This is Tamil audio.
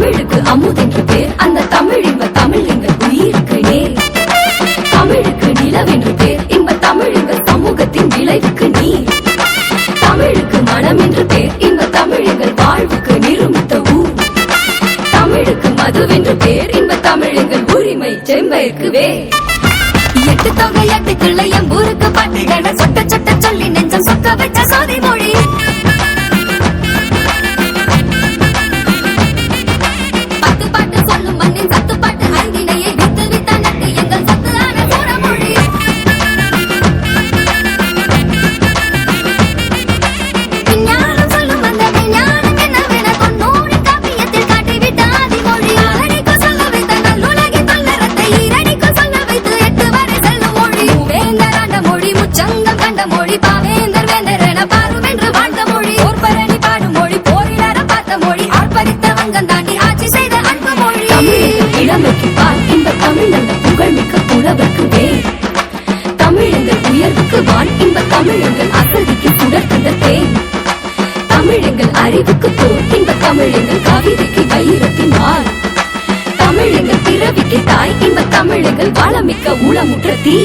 தமிழுக்கு அமுதென்று பேர், அந்த தமிழ் இன்ப தமிழ் எங்கள் உயிருக்கு நேர். தமிழுக்கு நிலவென்று பேர், இன்ப தமிழ் எங்கள் சமூகத்தின் விளைவுக்கு நீர். தமிழுக்கு மனம் என்று பேர், இன்ப தமிழ் எங்கள் வாழ்வுக்கு நிருமித்த ஊர். தமிழுக்கு மதுவென்று பேர், இன்ப தமிழ் எங்கள் உரிமை செம்பயிற்கு வேர். எட்டு தொகை எட்டு கிள்ளை எம்பூருக்கு பாட்டுகளை சொட்ட சொட்ட சொல்லி நெஞ்சம் சொக்க வச்ச சோதி மொழி. பத்து பாட்டு சொல்லும் மண்ணின் சத்து பாட்டு ஐந்தினையை வித்து வித்த நட்டு எங்கள் சத்து ஆன சூடமொழி. விஞ்ஞானம் சொல்லும் அந்த விஞ்ஞானம் என்னவென தொன்னூறின் காப்பியத்தில் காட்டிவிட்ட ஆதிமொழி. ஆறடிக்கு சொல்ல வைத்த நல்லுலகி தொல்லறத்தை ஈரடிக்கு சொல்ல வைத்து எட்டு வரை செல்லும் மொழி. வேந்தர் ஆண்ட மொழி முச்சங்கம் கண்ட மொழி, பாவேந்தர் வேந்தர் என பாருவென்று வாழ்ந்த மொழி. போர்பரணி பாடும் மொழி, போரிலற பார்த்த மொழி, ஆர்ப்பரித்த வங்கம் தாண்டி ஆட்சி செய்த அன்பு மொழி. இளமைக்கு பால் இந்த தமிழ் நல்ல புகழ்மிக்க புலவர்க்கு வேர். தமிழ் எங்கள் உயர்வுக்கு வான், இன்ப தமிழ் எங்கள் அகதிக்கு சுடர்கின்ற தேன். தமிழ் எங்கள் அறிவுக்கு தோல், இன்ப தமிழ் எங்கள் கவிதைக்கு வைரத்தின் வாள். தமிழ் எங்கள் பிறவிக்கு தாய், இன்ப தமிழ் எங்கள் வளமிக்க உளமுற்ற தீ.